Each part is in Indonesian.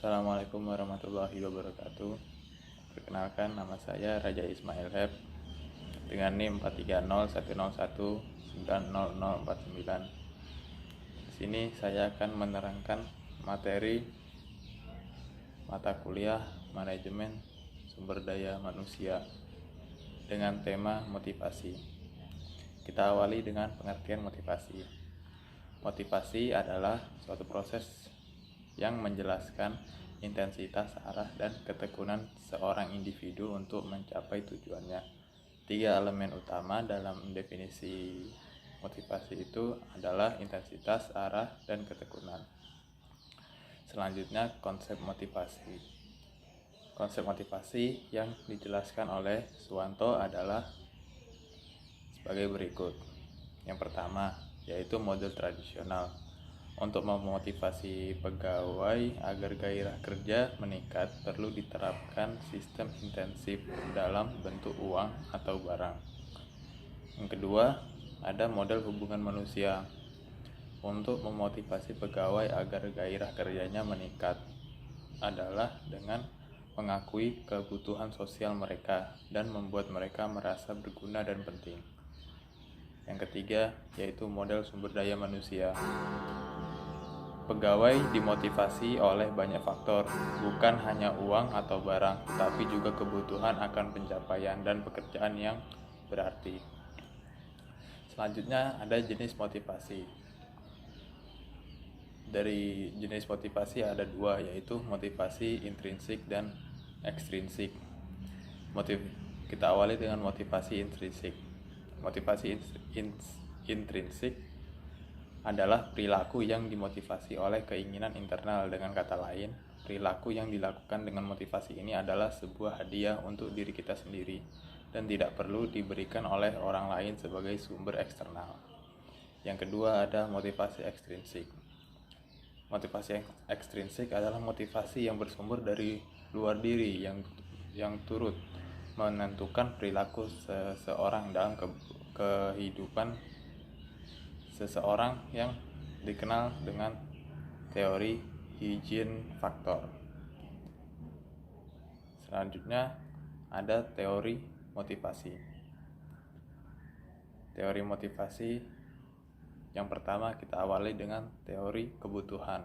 Assalamualaikum warahmatullahi wabarakatuh. Perkenalkan, nama saya Raja Ismail Heb dengan NIM 43010190049. Di sini saya akan menerangkan materi mata kuliah Manajemen Sumber Daya Manusia dengan tema motivasi. Kita awali dengan pengertian motivasi. Motivasi adalah suatu proses yang menjelaskan intensitas, arah, dan ketekunan seorang individu untuk mencapai tujuannya. 3 elemen utama dalam definisi motivasi itu adalah intensitas, arah, dan ketekunan. Selanjutnya, konsep motivasi. Konsep motivasi yang dijelaskan oleh Suwanto adalah sebagai berikut. Yang pertama, yaitu model tradisional. Untuk memotivasi pegawai agar gairah kerja meningkat, perlu diterapkan sistem intensif dalam bentuk uang atau barang. Yang kedua, ada model hubungan manusia. Untuk memotivasi pegawai agar gairah kerjanya meningkat adalah dengan mengakui kebutuhan sosial mereka dan membuat mereka merasa berguna dan penting. Yang ketiga, yaitu model sumber daya manusia. Pegawai dimotivasi oleh banyak faktor, bukan hanya uang atau barang, tetapi juga kebutuhan akan pencapaian dan pekerjaan yang berarti. Selanjutnya ada jenis motivasi. Dari jenis motivasi ada 2, yaitu motivasi intrinsik dan ekstrinsik. Kita awali dengan motivasi intrinsik. Motivasi intrinsik adalah perilaku yang dimotivasi oleh keinginan internal. Dengan kata lain, perilaku yang dilakukan dengan motivasi ini adalah sebuah hadiah untuk diri kita sendiri dan tidak perlu diberikan oleh orang lain sebagai sumber eksternal. Yang kedua ada motivasi ekstrinsik. Motivasi ekstrinsik adalah motivasi yang bersumber dari luar diri yang turut menentukan perilaku seseorang dalam kehidupan seseorang, yang dikenal dengan teori hygiene factor. Selanjutnya ada teori motivasi. Teori motivasi yang pertama kita awali dengan teori kebutuhan.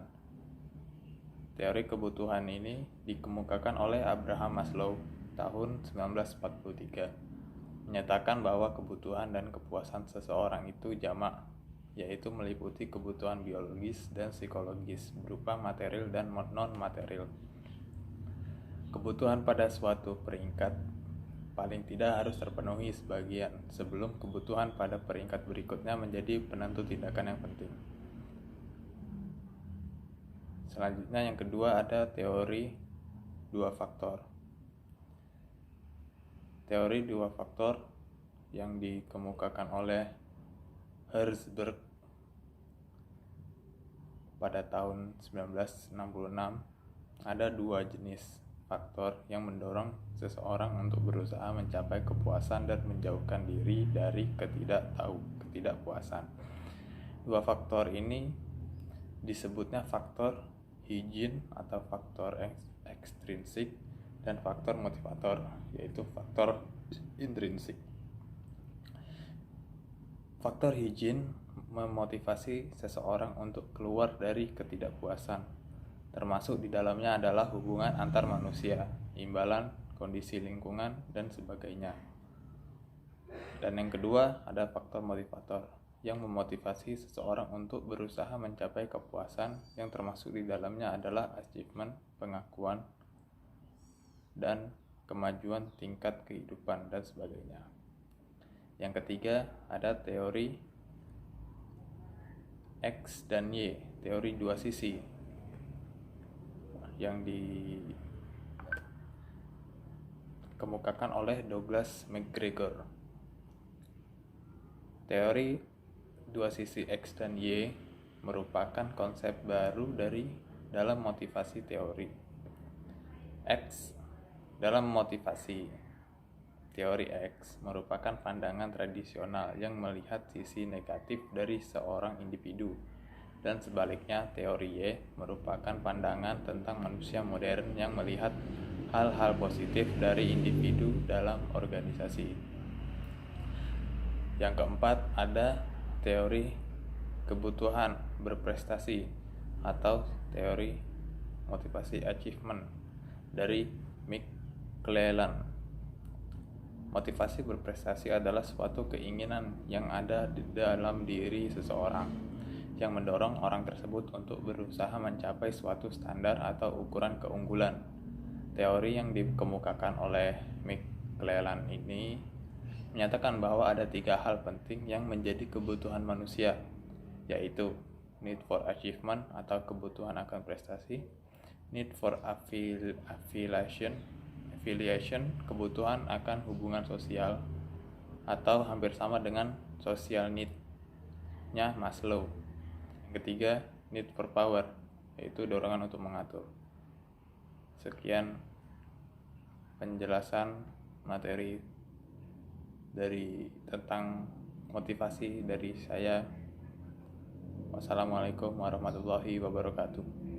Teori kebutuhan ini dikemukakan oleh Abraham Maslow tahun 1943. Menyatakan bahwa kebutuhan dan kepuasan seseorang itu jamak, yaitu meliputi kebutuhan biologis dan psikologis berupa material dan non-material. Kebutuhan pada suatu peringkat paling tidak harus terpenuhi sebagian sebelum kebutuhan pada peringkat berikutnya menjadi penentu tindakan yang penting. Selanjutnya yang kedua ada teori 2 faktor. Teori 2 faktor yang dikemukakan oleh Herzberg pada tahun 1966. Ada 2 jenis faktor yang mendorong seseorang untuk berusaha mencapai kepuasan dan menjauhkan diri dari ketidakpuasan. 2 faktor ini disebutnya faktor hygiene atau faktor ekstrinsik dan faktor motivator, yaitu faktor intrinsik. Faktor hygiene memotivasi seseorang untuk keluar dari ketidakpuasan, termasuk di dalamnya adalah hubungan antar manusia, imbalan, kondisi lingkungan, dan sebagainya. Dan yang kedua ada faktor motivator yang memotivasi seseorang untuk berusaha mencapai kepuasan, yang termasuk di dalamnya adalah achievement, pengakuan, dan kemajuan tingkat kehidupan, dan sebagainya. Yang ketiga ada teori X dan Y, teori 2 sisi, yang dikemukakan oleh Douglas McGregor. Teori 2 sisi X dan Y merupakan konsep baru dalam motivasi teori. X dalam motivasi teori X merupakan pandangan tradisional yang melihat sisi negatif dari seorang individu dan sebaliknya teori Y merupakan pandangan tentang manusia modern yang melihat hal-hal positif dari individu dalam organisasi. Yang keempat, ada teori kebutuhan berprestasi atau teori motivasi achievement dari McClellan. Motivasi berprestasi adalah suatu keinginan yang ada di dalam diri seseorang yang mendorong orang tersebut untuk berusaha mencapai suatu standar atau ukuran keunggulan. Teori yang dikemukakan oleh McClellan ini menyatakan bahwa ada 3 hal penting yang menjadi kebutuhan manusia, yaitu need for achievement atau kebutuhan akan prestasi, need for affiliation, kebutuhan akan hubungan sosial, atau hampir sama dengan social need-nya Maslow. Yang ketiga, need for power, yaitu dorongan untuk mengatur. Sekian penjelasan materi tentang motivasi dari saya. Wassalamualaikum warahmatullahi wabarakatuh.